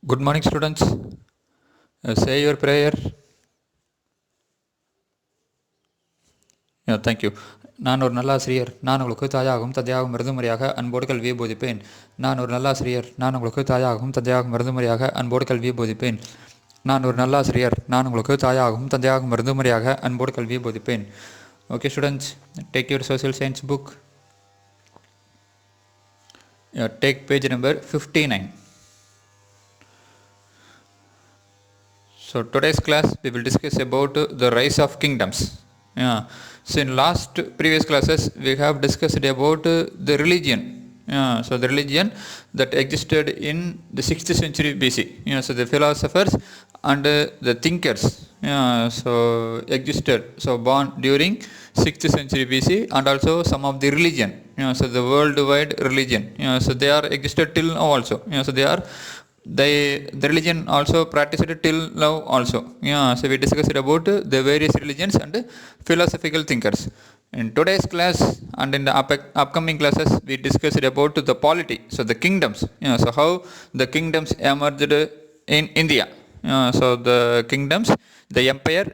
Good morning, students. Say your prayer. Thank you. நான் ஒரு நல்லாசிரியர். நான் உங்களுக்கு தாயாகவும் தந்தையாகவும் மருந்துமுறையாக அன்போடு கல்வியை போதிப்பேன். நான் ஒரு நல்லாசிரியர். நான் உங்களுக்கு தாயாகவும் தந்தையாகவும் மருந்துமுறையாக அன்போடு கல்வியை போதிப்பேன். நான் ஒரு நல்லாசிரியர். நான் உங்களுக்கு தாயாகவும் தந்தையாகவும் மருந்துமுறையாக அன்போடு கல்வியை போதிப்பேன். Okay, students, take your social science book. Take page number 59. So today's class we will discuss about the rise of kingdoms. So in previous classes we have discussed about the religion. So the religion that existed in the 6th century BC. So the philosophers and the thinkers so existed, so born during 6th century BC, and also some of the religion. So the worldwide religion. So they are existed till now also. So the religion also practiced till now also. So we discussed about the various religions and philosophical thinkers. In today's class and in the upcoming classes we discussed about the polity, so the kingdoms. So how the kingdoms emerged in India. So the kingdoms, the empire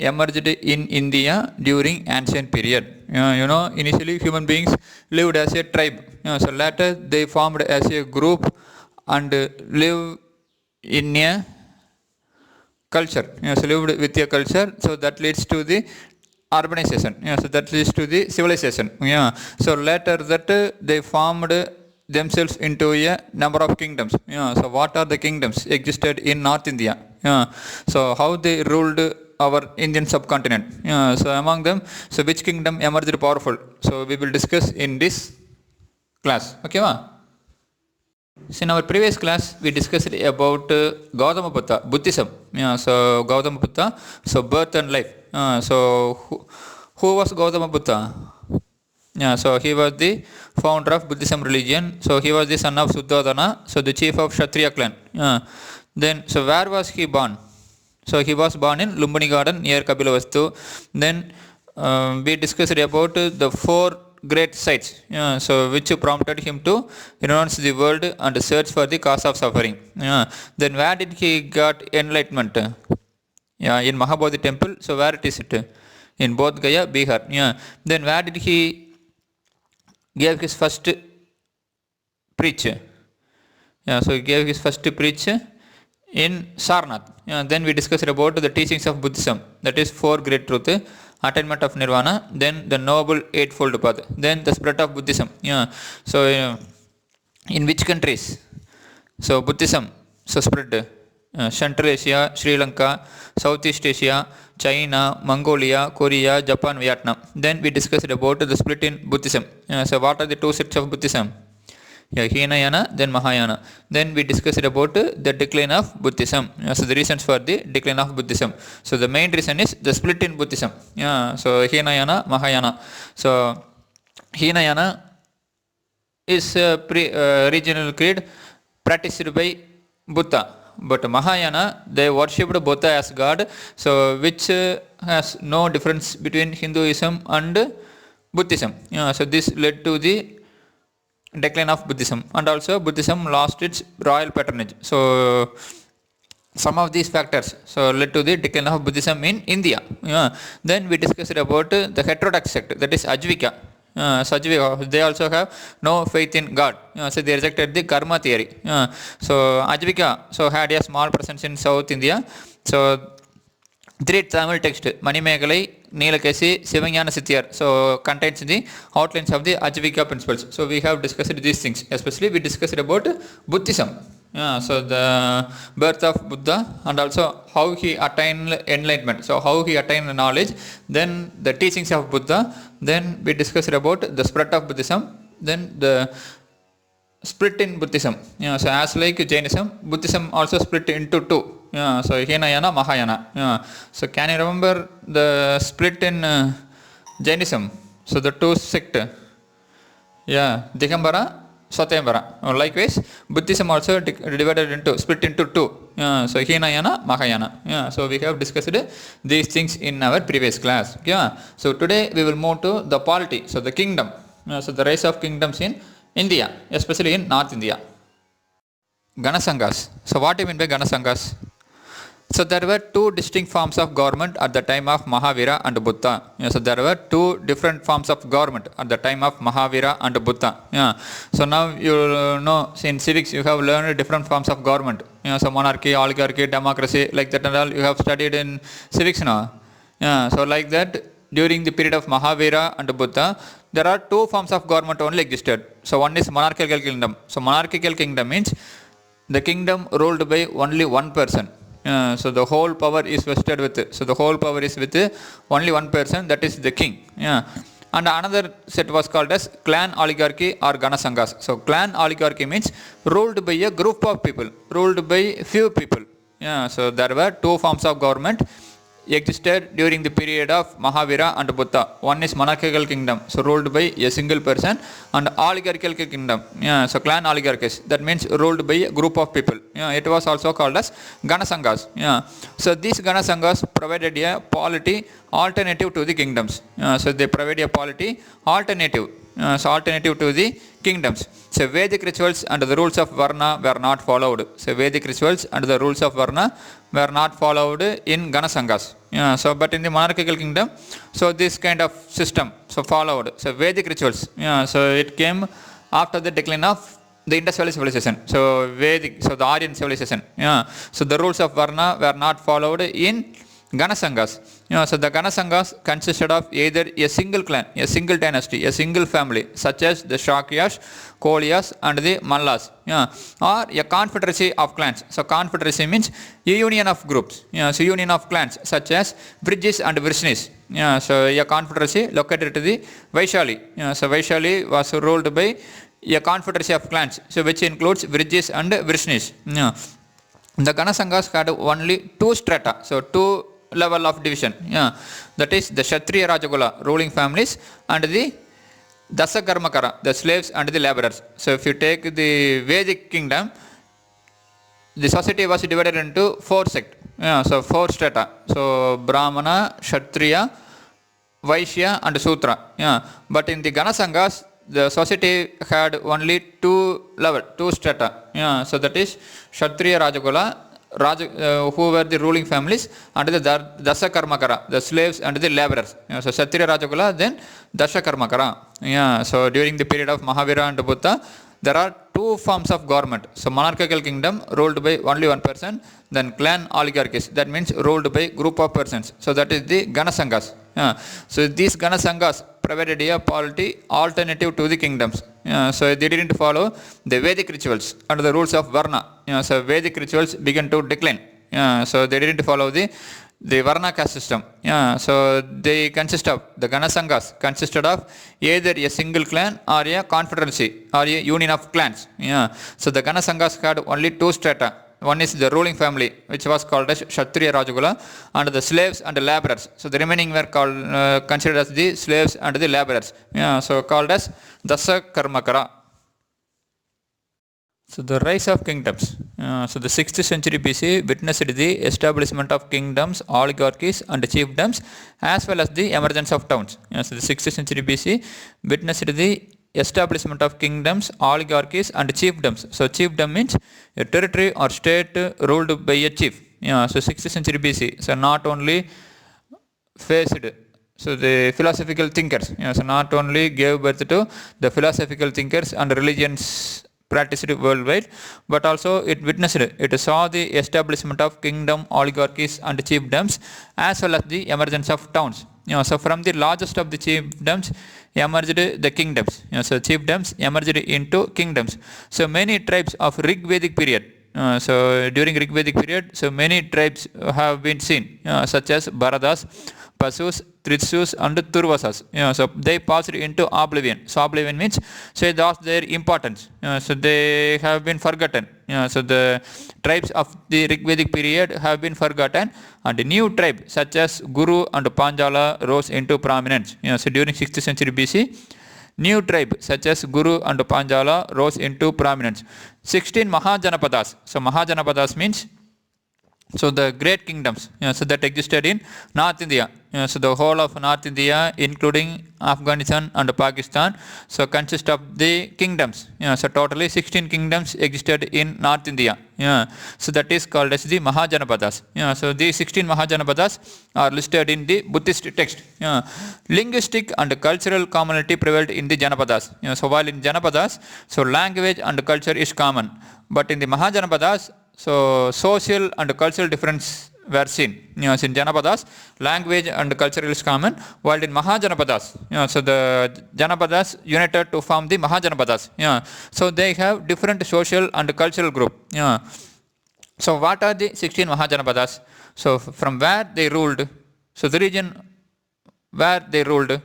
emerged in India during ancient period. Initially human beings lived as a tribe. So later they formed as a group and live in a culture. So lived with a culture, so that leads to the urbanization. So that leads to the civilization. So later that they formed themselves into a number of kingdoms. So what are the kingdoms existed in North India? So how they ruled our Indian subcontinent. So among them, so which kingdom emerged powerful? So we will discuss in this class. Okay, So in our previous class we discussed about Gautama Buddha, Buddhism. So Gautama Buddha, so birth and life. So who was Gautama Buddha? So he was the founder of Buddhism religion. So he was the son of Suddhodana, so the chief of Kshatriya clan. Then so where was he born? So he was born in Lumbini Garden near Kapilavastu. Then we discussed about the four great sites, so which prompted him to renounce the world and search for the cause of suffering. Then where did he got enlightenment? In Mahabodhi temple. So where it is it? In Bodh Gaya, Bihar. Then where did he gave his first preach? So he gave his first preach in Sarnath. Then we discussed about the teachings of Buddhism, that is four great truth, attainment of nirvana, then the noble eightfold path, then the spread of Buddhism. So in which countries so Buddhism so spread? Central Asia, Sri Lanka, Southeast Asia, China, Mongolia, Korea, Japan, Vietnam. Then we discussed about the split in Buddhism. So what are the two sects of Buddhism? Hinayana, then Mahayana. Then we discussed about the decline of Buddhism. So the reasons for the decline of Buddhism. So the main reason is the split in Buddhism. So Hinayana, Mahayana. So Hinayana is regional creed practiced by Buddha. But Mahayana, they worshipped Buddha as God, so which has no difference between Hinduism and Buddhism. So this led to the decline of Buddhism, and also Buddhism lost its royal patronage. So some of these factors so led to the decline of Buddhism in India. Then we discussed about the heterodox sect, that is Ajvika. They also have no faith in God. So they rejected the karma theory. So Ajvika so had a small presence in South India. So three Tamil text, Manimegalai, Neelakesi, Sivanyana Sityar, so contains the outlines of the Ajvika principles. So we have discussed these things. Especially we discussed about Buddhism. So the birth of Buddha, and also how he attained enlightenment, so how he attained knowledge, then the teachings of Buddha. Then we discussed about the spread of Buddhism, then the split in Buddhism. So as like Jainism, Buddhism also split into two. So Hinayana, Mahayana. So can you remember the split in Jainism? So the two sect, Digambara, Satyambara. Likewise, Buddhism also divided into, split into two. So Hinayana, Mahayana. So we have discussed these things in our previous class. So today we will move to the polity, so the kingdom. So the rise of kingdoms in India, especially in North India. Ganasanghas. So what do you mean by Ganasanghas? So there were two distinct forms of government at the time of Mahavira and Buddha. Yeah, so there were two different forms of government at the time of Mahavira and Buddha. Yeah. So now you know, in civics you have learned different forms of government. So monarchy, oligarchy, democracy, like that and all you have studied in civics now. Yeah. So like that during the period of Mahavira and Buddha, there are two forms of government only existed. So one is monarchical kingdom. So monarchical kingdom means the kingdom ruled by only one person. So the whole power is vested with. So the whole power is with only one person, that is the king. And another set was called as clan oligarchy or Ganasanghas. So clan oligarchy means ruled by a group of people, ruled by few people. So there were two forms of government existed during the period of Mahavira and Buddha. One is monarchical kingdom, so ruled by a single person, and oligarchical kingdom. So clan oligarchies, that means ruled by a group of people. It was also called as Ganasanghas. So these Ganasanghas provided a polity alternative to the kingdoms. So they provide a polity alternative. So alternative to the kingdoms. So Vedic rituals and the rules of Varna were not followed. So Vedic rituals and the rules of Varna were not followed in Ganasanghas. So but in the monarchical kingdom, so this kind of system so followed. So Vedic rituals. So it came after the decline of the Indus Valley civilization. So Vedic, so the Aryan civilization. So the rules of Varna were not followed in Ganasanghas. So the Ganasanghas consisted of either a single clan, a single dynasty, a single family, such as the Shakyas, Kolyas, and the Mallas, or a confederacy of clans. So confederacy means a union of groups. So union of clans, such as Bridges and Vrishnis. So a confederacy located to the Vaishali. So Vaishali was ruled by a confederacy of clans, so which includes Bridges and Vrishnis. The Ganasanghas had only two strata, so two level of division. That is the Kshatriya Rajagula, ruling families, and the Dasakarmakara, the slaves and the laborers. So if you take the Vedic kingdom, the society was divided into four sects. So four strata. So Brahmana, Kshatriya, Vaishya and Sutra. But in the Ganasanghas, the society had only two level, two strata. So that is Kshatriya Rajagula, who were the ruling families, and the Dasakarmakara, the slaves and the laborers. So Kshatriya Rajagula, then Dasakarmakara. So during the period of Mahavira and Buddha, there are two forms of government. So monarchical kingdom ruled by only one person, then clan oligarchies, that means ruled by group of persons. So that is the Ganasanghas. So these Ganasanghas provided a polity alternative to the kingdoms. So they didn't follow the Vedic rituals and the rules of Varna. So Vedic rituals began to decline. So they didn't follow the Varna caste system. So they consist of, the Ganasanghas consisted of either a single clan or a confederacy or a union of clans. So the Ganasanghas had only two strata. One is the ruling family, which was called as Kshatriya Rajagula, and the slaves and the laborers. So the remaining were called considered as the slaves and the laborers. So called as Dasakarmakara. So the rise of kingdoms. So the 6th century BC witnessed the establishment of kingdoms, oligarchies and chiefdoms, as well as the emergence of towns. So the 6th century BC witnessed the establishment of kingdoms, oligarchies and chiefdoms. So chiefdom means a territory or state ruled by a chief. So 6th century BC. So not only faced, so the philosophical thinkers, so not only gave birth to the philosophical thinkers and religions practiced worldwide, but also it witnessed, it saw the establishment of kingdom, oligarchies and chiefdoms, as well as the emergence of towns. So from the largest of the chiefdoms emerged the kingdoms. So chiefdoms emerged into kingdoms. So many tribes of Rig Vedic period. So during Rig Vedic period, so many tribes have been seen, such as Bharadas, Pasus, Tritsus and Turvasas. So they passed into oblivion. So oblivion means, so they lost their importance. So they have been forgotten. So the tribes of the Rig Vedic period have been forgotten, and a new tribe such as Guru and Panjala rose into prominence. So during 6th century BC, new tribe such as Guru and Panjala rose into prominence. 16 Mahajanapadas. So Mahajanapadas means So the great kingdoms, so that existed in North India. So the whole of North India, including Afghanistan and Pakistan, so consist of the kingdoms. So totally 16 kingdoms existed in North India. So that is called as the Mahajanapadas. So these 16 Mahajanapadas are listed in the Buddhist text. Linguistic and cultural commonality prevailed in the Janapadas. So while in Janapadas, so language and culture is common, but in the Mahajanapadas, so social and cultural difference were seen. So in Janapadas, language and culture is common, while in Mahajanapadas, so the Janapadas united to form the Mahajanapadas. So they have different social and cultural group. So what are the 16 Mahajanapadas? So from where they ruled, so the region where they ruled,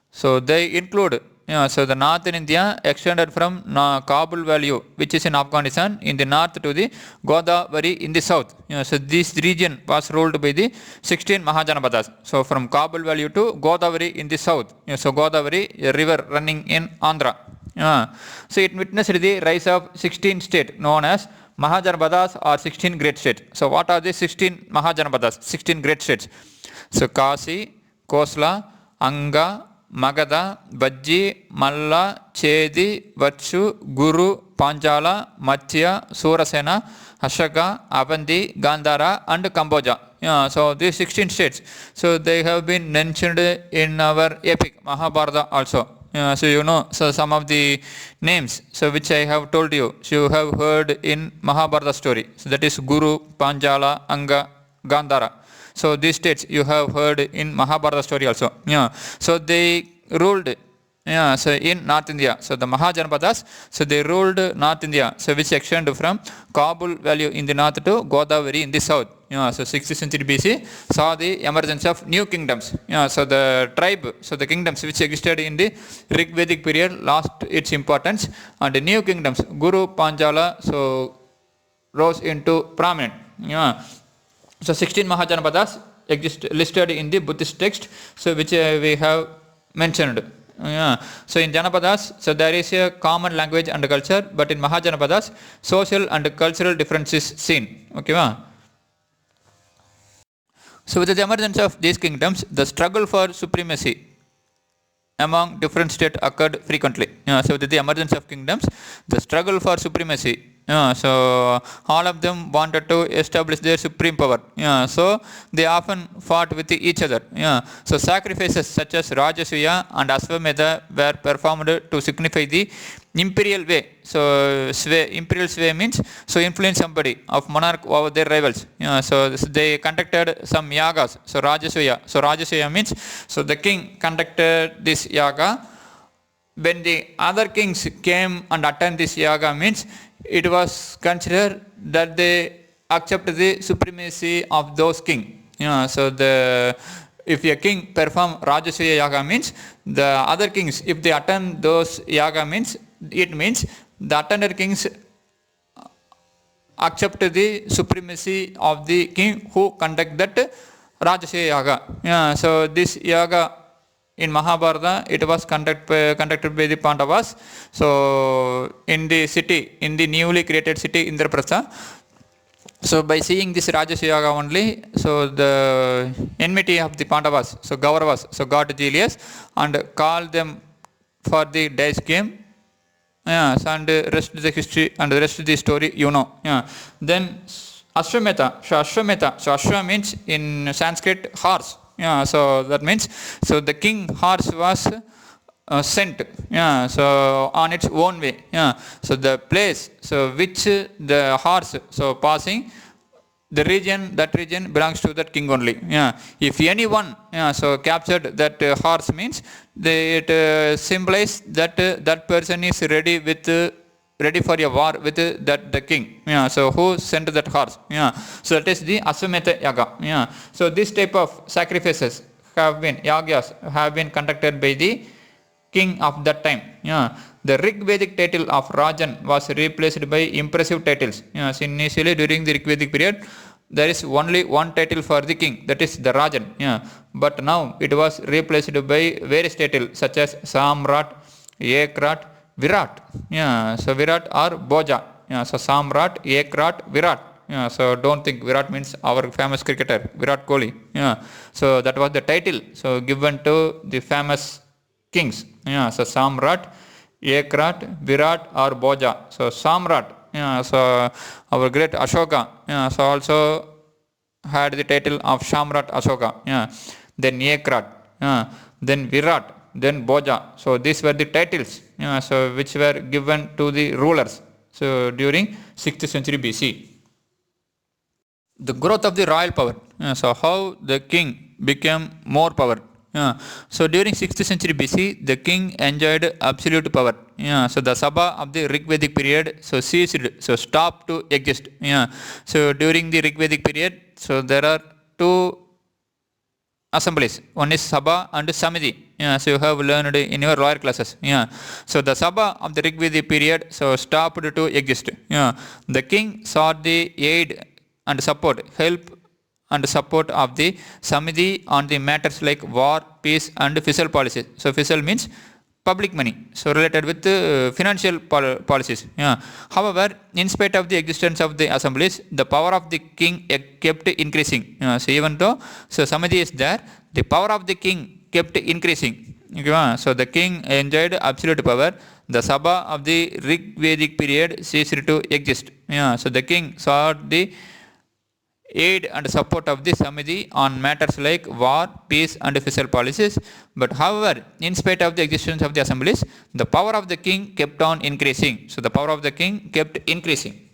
so they include, so the northern India extended from Kabul Valley, which is in Afghanistan, in the north to the Godavari in the south. So this region was ruled by the 16 Mahajanapadas. So from Kabul Valley to Godavari in the south. So Godavari, a river running in Andhra. So it witnessed the rise of 16 states known as Mahajanapadas or 16 great states. So what are the 16 Mahajanapadas, 16 great states? So Kasi, Kosla, Anga, Magadha, Bajji, Malla, Chedi, Vachu, Guru, Panchala, Matsya, Surasena, Ashoka, Avandi, Gandhara and Cambodia. So these 16 states, so they have been mentioned in our epic Mahabharata also. So you know, so some of the names, so which I have told you, so you have heard in Mahabharata story. So that is Guru, Panchala, Anga, Gandhara. So these states you have heard in Mahabharata story also. So they ruled, so in North India. So the Mahajanapadas, so they ruled North India, so which extended from Kabul Valley in the north to Godavari in the south. So 6th century BC saw the emergence of new kingdoms. So the tribe, so the kingdoms which existed in the Rig Vedic period lost its importance, and the new kingdoms, Guru, Panchala, so rose into prominence. So 16 Mahajanapadas exist listed in the Buddhist text, so which we have mentioned. So in Janapadas, so there is a common language and culture, but in Mahajanapadas, social and cultural differences seen. Okay, so with the emergence of these kingdoms, the struggle for supremacy among different states occurred frequently. So with the emergence of kingdoms, the struggle for supremacy, so all of them wanted to establish their supreme power. So they often fought with each other. So sacrifices such as Rajasuya and Ashwamedha were performed to signify the imperial way. So imperial sway means so influence somebody of monarch over their rivals. So they conducted some yagas. So Rajasuya means so the king conducted this yaga. When the other kings came and attended this yaga, means it was considered that they accept the supremacy of those kings. So if a king perform Rajasuya yaga, means the other kings, if they attend those yaga, means it means the attended kings accept the supremacy of the king who conduct that Rajasuya yaga. So this yaga in Mahabharata, it was conducted by the Pandavas. So in the city, in the newly created city Indraprastha, so by seeing this Rajasuya yaga only, so the enmity of the Pandavas, so Kauravas, so got jealous and called them for the dice game. And rest of the history and the rest of the story, you know. Then Ashwamedha. So Ashwa means in Sanskrit horse. So that means so the king horse was sent. So on its own way. So the place, so which the horse so passing, that region belongs to that king only. If anyone so captured that horse, means it symbolizes that that person is ready for a war with the king. So who sent that horse? So that is the Ashwamedha yaga. So this type of sacrifices yagas have been conducted by the king of that time. The Rig Vedic title of Rajan was replaced by impressive titles. So initially during the Rig Vedic period, there is only one title for the king, that is the Rajan. But now it was replaced by various titles such as Samrat, Ekrat, Virat. So Virat or Boja. So Samrat, Ekrat, Virat. Yeah, so don't think Virat means our famous cricketer Virat Kohli. Yeah, so that was the title. So given to the famous kings. Yeah, so Samrat, Ekrat, Virat or Boja. So Samrat. Yeah, so our great Ashoka. Yeah, so also had the title of Shamrat Ashoka. Yeah, then Ekrat. Yeah, then Virat. Then Boja. So these were the titles. Yeah, so which were given to the rulers. So during 6th century BC. The growth of the royal power. So how the king became more power. So during 6th century BC, the king enjoyed absolute power. So the Sabha of the Rig Vedic period so ceased, so stopped to exist. So during the Rig Vedic period, so there are two assemblies. One is Sabha and Samiti. So you have learned in your lower classes. So the Sabha of the Rig Vedic period so stopped to exist. The king sought the aid and help and support of the Samiti on the matters like war, peace and fiscal policies. So fiscal means public money, so related with financial policies. However, in spite of the existence of the assemblies, the power of the king kept increasing. So even though so Samiti is there, the power of the king kept increasing. So the king enjoyed absolute power. The Sabha of the Rig Vedic period ceased to exist. So the king sought the aid and support of the Samiti on matters like war, peace and fiscal policies. But however, in spite of the existence of the assemblies, the power of the king kept on increasing. So the power of the king kept increasing.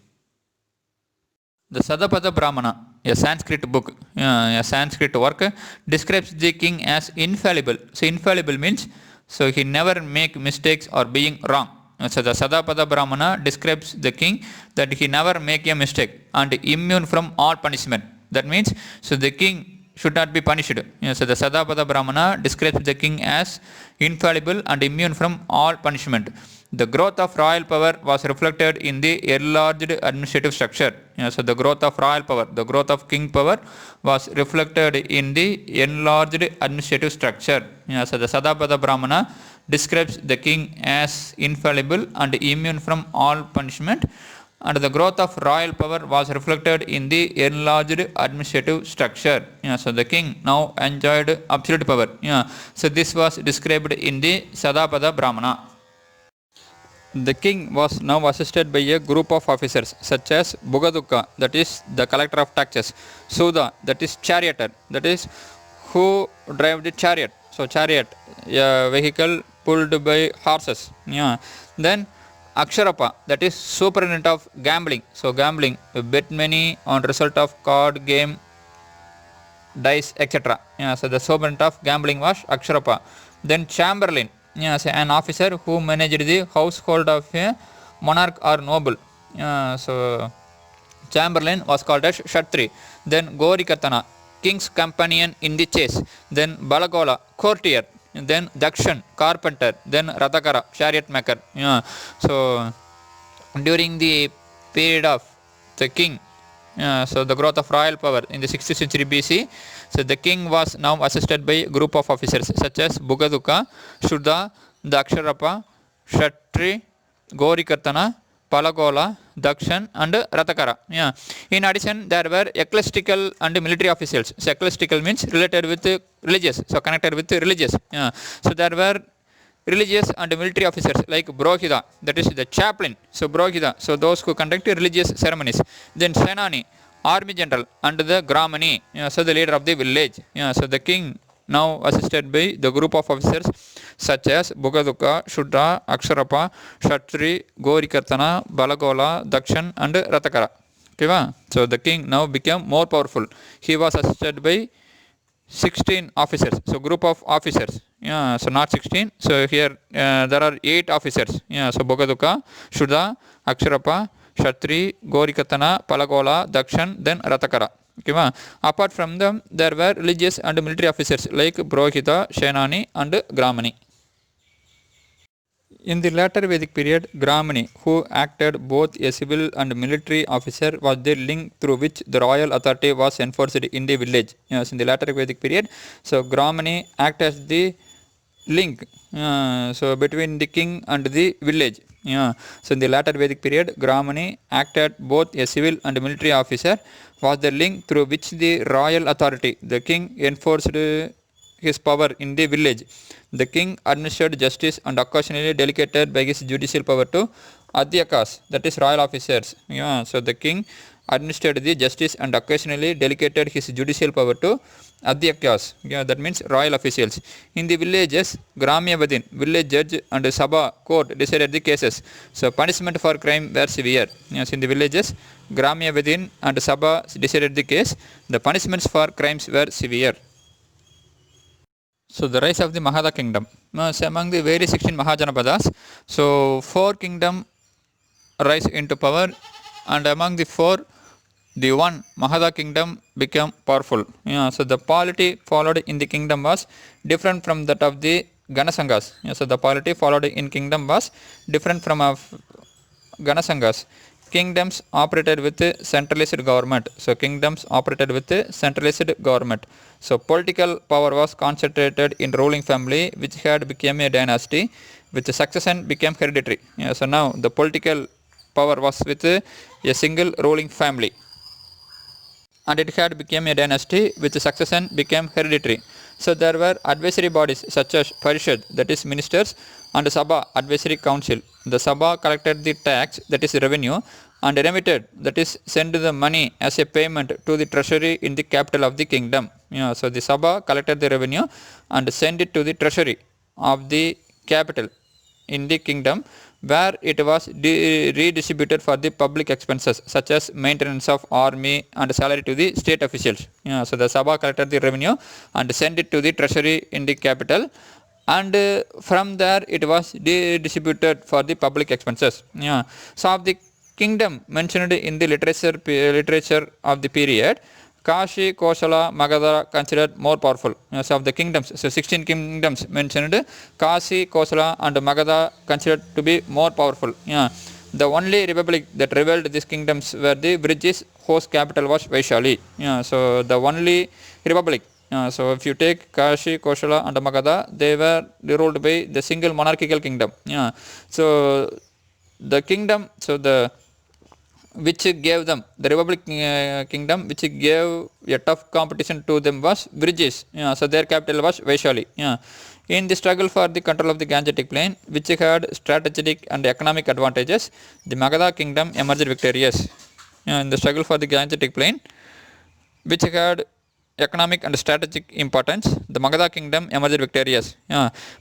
The Sadapada Brahmana, a Sanskrit book, a Sanskrit work, describes the king as infallible. So infallible means so he never make mistakes or being wrong. So the Sadapada Brahmana describes the king that he never make a mistake and immune from all punishment. That means so the king should not be punished. So the Sadapada Brahmana describes the king as infallible and immune from all punishment. The growth of royal power was reflected in the enlarged administrative structure. So the growth of royal power, the growth of king power was reflected in the enlarged administrative structure. So the Sadapada Brahmana describes the king as infallible and immune from all punishment, and the growth of royal power was reflected in the enlarged administrative structure. So the king now enjoyed absolute power. So this was described in the Sadapada Brahmana. The king was now assisted by a group of officers such as Bugaduka, that is the collector of taxes, Suda, that is charioteer, that is who drive the chariot. So chariot, a vehicle pulled by horses. Then Aksharapa, that is superintendent of gambling. So gambling, bet money on result of card game, dice, etc. So the superintendent of gambling was Aksharapa. Then Chamberlain, so an officer who managed the household of a monarch or noble. So Chamberlain was called as Kshatri. Then Gorikatana, king's companion in the chase. Then Balagola, courtier. Then Dakshan, carpenter. Then Rathakara, chariot maker. So during the period of the king, so the growth of royal power in the 6th century BC, so the king was now assisted by a group of officers such as Bugaduka, Shuddha, Daksharapa, Kshatri, Gorikatana, Palagola, Dakshan and Rathakara. In addition, there were ecclesiastical and military officials. So ecclesiastical means related with religious, so connected with religious. So there were religious and military officers like Brohida, that is the chaplain. So Brohida, so those who conduct religious ceremonies. Then Senani, army general, and the Gramani, so the leader of the village. So the king now assisted by the group of officers such as Bugaduka, Shuddha, Aksharapa, Kshatri, Gorikatana, Balagola, Dakshan and Rathakara. Okay, so the king now became more powerful. He was assisted by 16 officers, so group of officers. So not 16. So here there are 8 officers. So Bogaduka, Shuddha, Aksharapa, Kshatri, Gorikatana, Palagola, Dakshan, then Rathakara. Okay, apart from them, there were religious and military officers like Brohita, Shenani and Gramani. In the later Vedic period, Gramani, who acted both a civil and military officer, was the link through which the royal authority was enforced in the village. In the later Vedic period, so Gramani acted as the link so between the king and the village. So in the later Vedic period, Gramani acted both a civil and military officer, was the link through which the royal authority, the king, enforced his power in the village. The king administered justice and occasionally delegated by his judicial power to adhyakas, that is royal officers. So the king administered the justice and occasionally delegated his judicial power to adhyakas, that means royal officials. In the villages, Gramyavadin, village judge, and Sabha court decided the cases. So punishment for crime were severe. Yes, in the villages, Gramyavadin and Sabha decided the case. The punishments for crimes were severe. So the rise of the Magadha kingdom. So among the various 16 Mahajanapadas, so 4 kingdom rise into power, and among the 4, the one Magadha kingdom became powerful. So the polity followed in the kingdom was different from that of the Ganasangas. So the polity followed in kingdom was different from of Ganasangas. Kingdoms operated with centralized government. So kingdoms operated with centralized government. So political power was concentrated in ruling family, which had become a dynasty, which succession became hereditary. So now the political power was with a single ruling family, and it had become a dynasty, which succession became hereditary. So there were advisory bodies such as Parishad, that is ministers, and Sabha, advisory council. The Sabha collected the tax, that is revenue, and remitted, that is sent the money as a payment to the treasury in the capital of the kingdom. So the Sabha collected the revenue and sent it to the treasury of the capital in the kingdom, where it was redistributed for the public expenses such as maintenance of army and salary to the state officials. So the Sabha collected the revenue and sent it to the treasury in the capital, and from there it was redistributed for the public expenses. So of the kingdom mentioned in the literature of the period, Kashi, Kosala, Magadha considered more powerful. So of the kingdoms, so 16 kingdoms mentioned, Kashi, Kosala and Magadha considered to be more powerful. The only republic that rebelled these kingdoms were the British, whose capital was Vaishali. So the only republic. So if you take Kashi, Kosala and Magadha, they were ruled by the single monarchical kingdom. So the kingdom, so the which gave them, the republic kingdom which gave a tough competition to them was British. So their capital was Vaishali. In the struggle for the control of the Gangetic plain, which had strategic and economic advantages, the Magadha kingdom emerged victorious. In the struggle for the Gangetic plain, which had economic and strategic importance, the Magadha kingdom emerged victorious.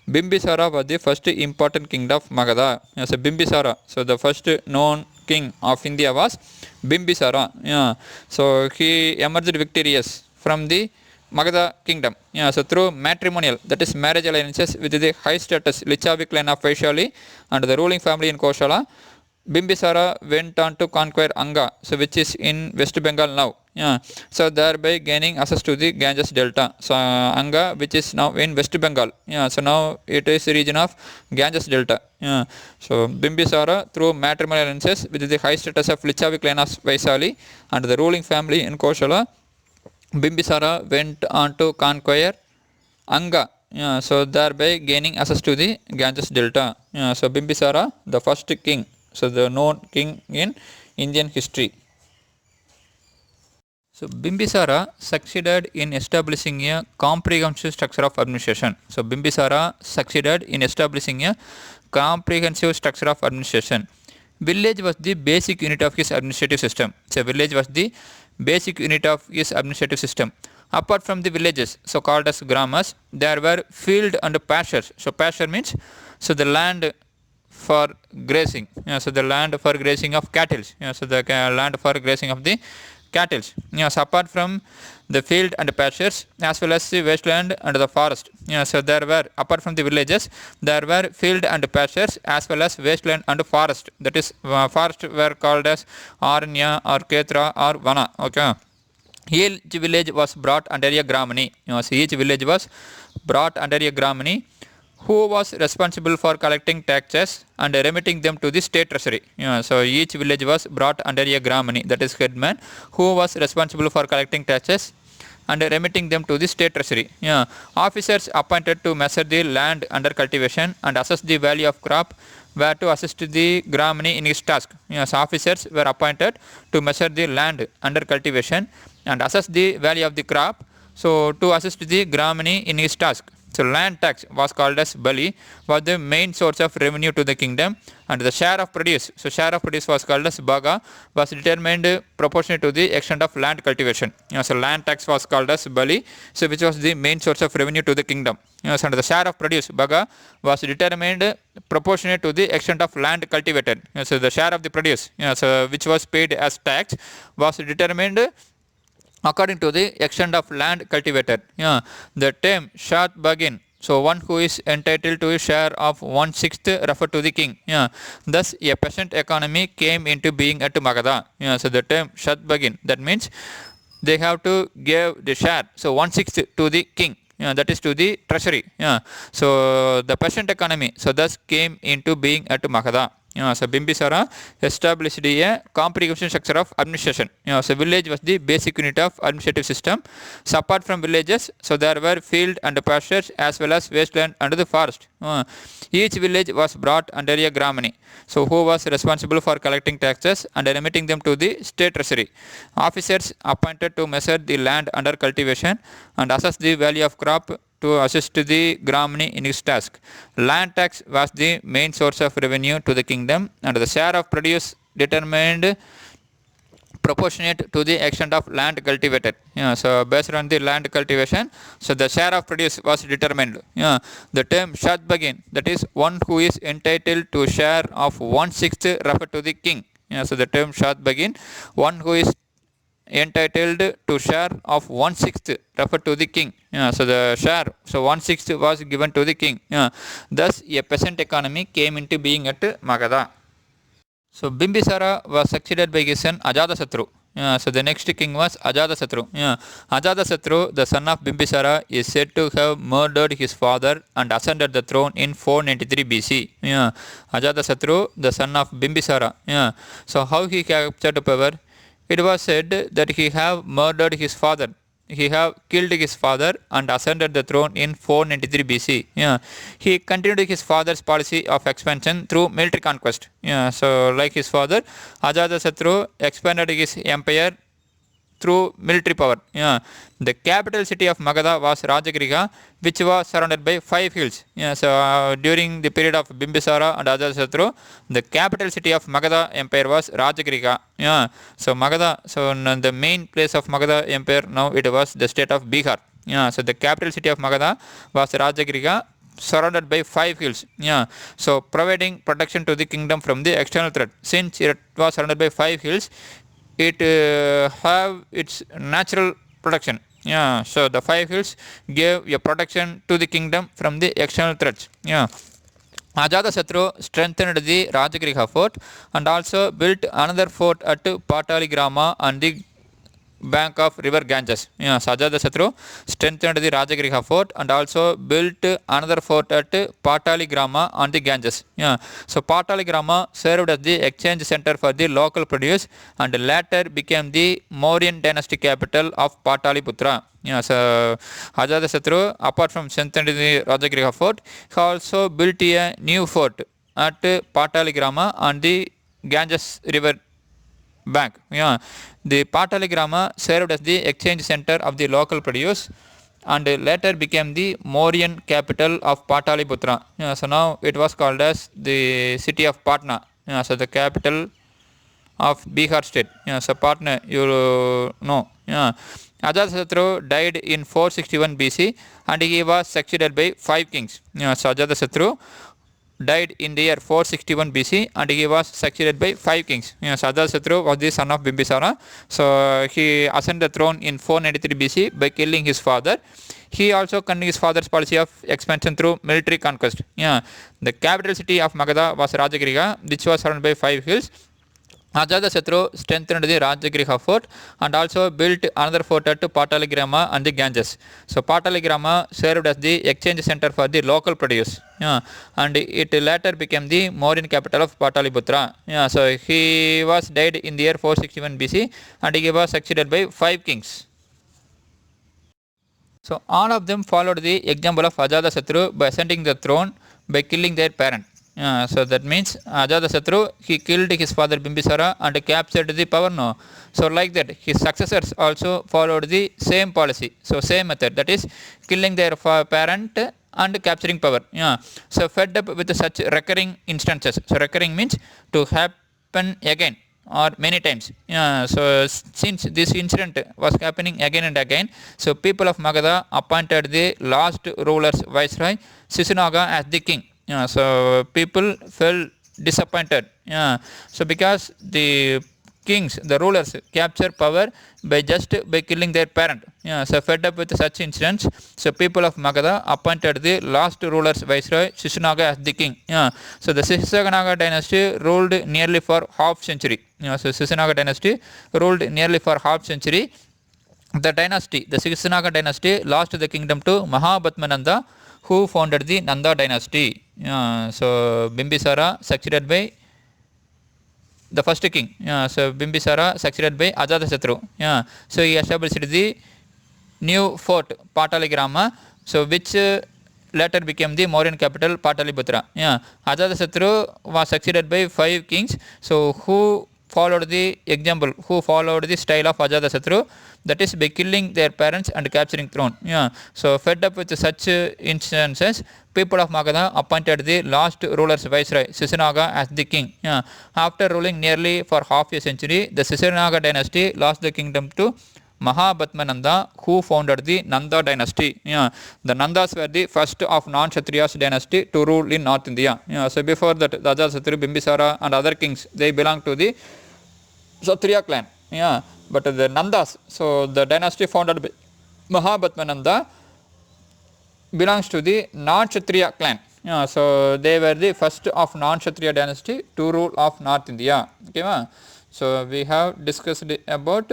Bimbisara was the first important king of Magadha. So Bimbisara, so the first known king of India was Bimbisara. So he emerged victorious from the Magadha kingdom. So through matrimonial, that is marriage alliances with the high status Licchavi clan of Vaishali and the ruling family in Kosala, Bimbisara went on to conquer Anga, so which is in West Bengal now. So thereby gaining access to the Ganges Delta. So Anga, which is now in West Bengal. So now it is a region of Ganges Delta. So Bimbisara, through matrimonial alliances with the high status of Licchavi clan of Vaishali and the ruling family in Kosala, Bimbisara went on to conquer Anga. So thereby gaining access to the Ganges Delta. So Bimbisara, the first king, so the known king in Indian history. So Bimbisara succeeded in establishing a comprehensive structure of administration. So Bimbisara succeeded in establishing a comprehensive structure of administration. Village was the basic unit of his administrative system. So village was the basic unit of his administrative system. Apart from the villages, so called as gramas, there were field and pastures. So pasture means, so the land for grazing. So the land for grazing of cattle. So the land for grazing of the cattle. So apart from the field and pastures, as well as the wasteland and the forest. So there were, apart from the villages, there were field and pastures as well as wasteland and forest. That is, forest were called as Aranya or Ketra or Vana. Okay. Each village was brought under a Gramani. So each village was brought under a Gramani, who was responsible for collecting taxes and remitting them to the state treasury. So each village was brought under a Gramani, that is headman, who was responsible for collecting taxes and remitting them to the state treasury. Yeah. Officers appointed to measure the land under cultivation and assess the value of crop were to assist the Gramini in his task. Yes, officers were appointed to measure the land under cultivation and assess the value of the crop, so to assist the Gramini in his task. So land tax was called as Bali, was the main source of revenue to the kingdom, and the share of produce, so share of produce was called as Baga, was determined proportionate to the extent of land cultivation. So land tax was called as Bali, so which was the main source of revenue to the kingdom. And the share of produce Baga was determined proportionate to the extent of land cultivated. So the share of the produce, so which was paid as tax, was determined according to the extent of land cultivated. The term Shat Bagin, so one who is entitled to a share of 1/6 referred to the king. Thus a peasant economy came into being at Magadha. So the term Shat Bagin, that means they have to give the share, so 1/6 to the king. That is to the treasury. So the peasant economy, so thus came into being at Magadha. So Bimbisara established a comprehensive structure of administration. So village was the basic unit of administrative system. So apart from villages, so there were field and pastures as well as wasteland and the forest. Each village was brought under a Gramini, so who was responsible for collecting taxes and remitting them to the state treasury. Officers appointed to measure the land under cultivation and assess the value of crop to assist the Gramini in his task. Land tax was the main source of revenue to the kingdom, and the share of produce determined proportionate to the extent of land cultivated. So based on the land cultivation, so the share of produce was determined. The term Shat Bagin, that is one who is entitled to share of 1/6 referred to the king. So the term Shat Bagin, one who is entitled to share of 1/6 referred to the king. So the share, so 1/6 was given to the king. Thus a peasant economy came into being at Magadha. So Bimbisara was succeeded by his son Ajatasattu. So the next king was Ajatasattu. Ajatasattu, the son of Bimbisara, is said to have murdered his father and ascended the throne in 493 BC. Ajatasattu, the son of Bimbisara. So how he captured power? It was said that he have murdered his father. He have killed his father and ascended the throne in 493 BC. He continued his father's policy of expansion through military conquest. So like his father, Ajatasattu expanded his empire through military power. The capital city of Magadha was Rajagriha, which was surrounded by 5 hills. So during the period of Bimbisara and Ajatasattu, the capital city of Magadha empire was Rajagriha. So Magadha, so the main place of Magadha empire now it was the state of Bihar. So the capital city of Magadha was Rajagriha, surrounded by 5 hills. So providing protection to the kingdom from the external threat. Since it was surrounded by 5 hills, it have its natural protection. So the 5 hills gave a protection to the kingdom from the external threats. Ajatasattu strengthened the Rajagriha fort and also built another fort at Pataligrama on the bank of river Ganges. So Ajatasattu strengthened the Rajagriha fort and also built another fort at Pataligrama on the Ganges. So Pataligrama served as the exchange center for the local produce and later became the Mauryan dynasty capital of Pataliputra. So Ajatasattu, apart from strengthening the Rajagriha fort, he also built a new fort at Pataligrama on the Ganges river bank. The Pataligrama served as the exchange center of the local produce and later became the Mauryan capital of Pataliputra. So now it was called as the city of Patna. So the capital of Bihar state. So Patna, you know. Ajatasattu died in 461 BC and he was succeeded by 5 kings. So Ajatasattu died in the year 461 BC and he was succeeded by 5 kings. Ajatasattu was the son of Bimbisara. So he ascended the throne in 493 BC by killing his father. He also continued his father's policy of expansion through military conquest. The capital city of Magadha was Rajagriha, which was surrounded by 5 hills. Ajatasattu strengthened the Rajagriha fort and also built another fort at Pataligrama and the Ganges. So Pataligrama served as the exchange center for the local produce. And it later became the Mauryan capital of Pataliputra. So he was died in the year 461 BC and he was succeeded by 5 kings. So all of them followed the example of Ajatasattu by ascending the throne by killing their parent. So that means Ajatasattu, he killed his father Bimbisara and captured the power. No. So like that, his successors also followed the same policy. So same method, that is killing their parent and capturing power. So fed up with such recurring instances. So recurring means to happen again or many times. So since this incident was happening again and again, so people of Magadha appointed the last ruler's viceroy Sisunaga as the king. So people felt disappointed. So because the kings, the rulers, capture power by killing their parent. So fed up with such incidents, so people of Magadha appointed the last ruler's viceroy Sisunaga as the king. So the Sisunaga dynasty ruled nearly for half century. So Sisunaga dynasty ruled nearly for half century. The dynasty, the Sisunaga dynasty, lost the kingdom to Mahabhatmananda, who founded the Nanda dynasty. So Bimbisara succeeded by the first king. So Bimbisara succeeded by Ajatasattu. So he established the new fort Pataligrama, so which later became the Mauryan capital Pataliputra. Ajatasattu was succeeded by 5 kings, so who followed the example, who followed the style of Ajatasattu, that is by killing their parents and capturing throne. So fed up with such instances, people of Magadha appointed the last ruler's viceroy Sisunaga as the king. After ruling nearly for half a century, the Sisunaga dynasty lost the kingdom to Mahabhatmananda, who founded the Nanda dynasty. The Nandas were the first of non-Kshatriyas dynasty to rule in North India. So before that, the Ajatasattu, Bimbisara and other kings, they belonged to the Kshatriya clan. But the Nandas, so the dynasty founded by Mahabhatmananda, belongs to the non-Kshatriya clan. So they were the first of non-Kshatriya dynasty to rule of North India. Okay, so we have discussed about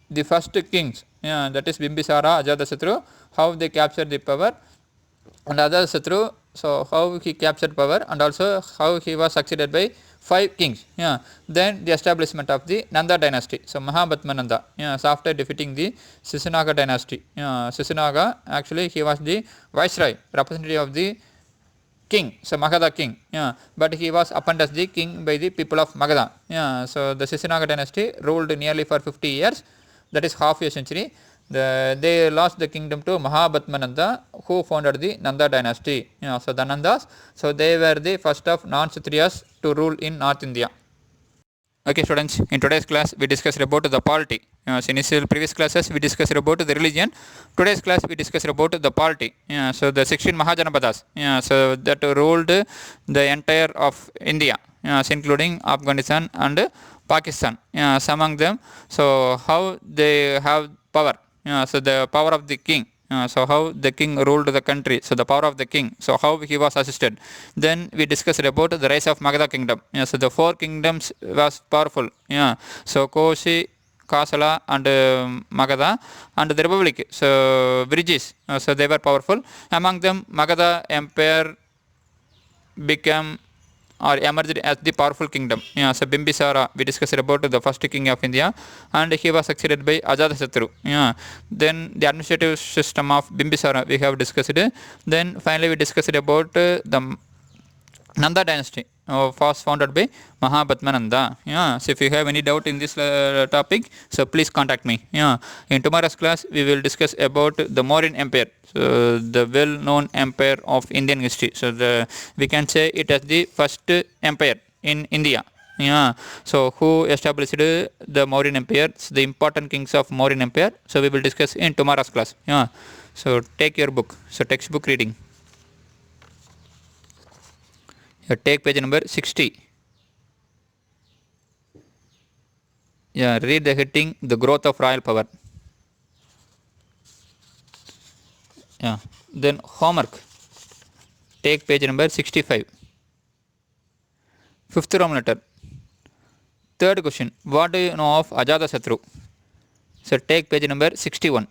the first kings, that is Bimbisara, Ajatasattu, how they captured the power, and Ajatasattu, so how he captured power, and also how he was succeeded by 5 kings. Then the establishment of the Nanda dynasty, so Mahabhatmananda. So after defeating the Sisunaga dynasty, Sisunaga, actually he was the viceroy, representative of the king, so Magadha king, but he was appointed as the king by the people of Magadha. So the Sisunaga dynasty ruled nearly for 50 years, that is half a century. They lost the kingdom to Mahabhatmananda, who founded the Nanda dynasty. So the Nandas, so they were the first of non-Kshatriyas to rule in North India. Okay students, in today's class we discussed about the polity. In previous classes we discussed about the religion. Today's class we discussed about the polity. So the 16 Mahajanapadas, so that ruled the entire of India, including Afghanistan and Pakistan. So among them, so how they have power, so the power of the king. So how the king ruled the country, so the power of the king, so how he was assisted. Then we discussed about the rise of Magadha kingdom. So the 4 kingdoms was powerful. So Koshi, Kasala and Magadha and the Republic, so British, so they were powerful. Among them, Magadha empire became or emerged as the powerful kingdom. So Bimbisara, we discussed about the first king of India, and he was succeeded by Ajatasattu. Then the administrative system of Bimbisara we have discussed. Then finally we discussed about the Nanda dynasty, was founded by Mahabhatmananda. So if you have any doubt in this topic, so please contact me. In tomorrow's class we will discuss about the Mauryan empire, so the well-known empire of Indian history. So we can say it as the first empire in India. So who established the Mauryan empire, so the important kings of Mauryan empire, so we will discuss in tomorrow's class. So take your book, so textbook reading. Take page number 60. Read the heading, the growth of royal power. Then homework. Take page number 65. 5th Roman letter. 3rd question. What do you know of Ajatasattu? So take page number 61.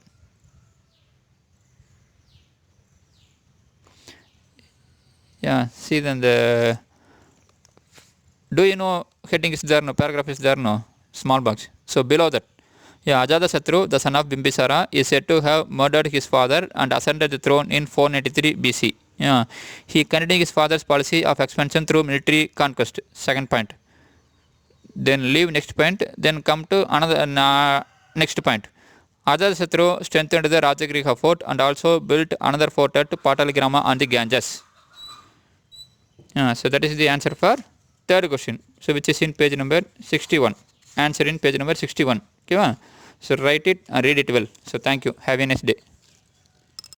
See then the, do you know heading is there, no paragraph is there, no small box. So below that, Yeah, Ajatasattu, the son of Bimbisara, is said to have murdered his father and ascended the throne in 493 BC. Yeah, he continued his father's policy of expansion through military conquest. Second point. Then leave next point. Then come to another next point. Ajatasattu strengthened the Rajagriha fort and also built another fort at Pataligrama on the Ganges. So that is the answer for third question. So which is in page number 61. Answer in page number 61. Okay, so write it and read it well. So thank you. Have a nice day.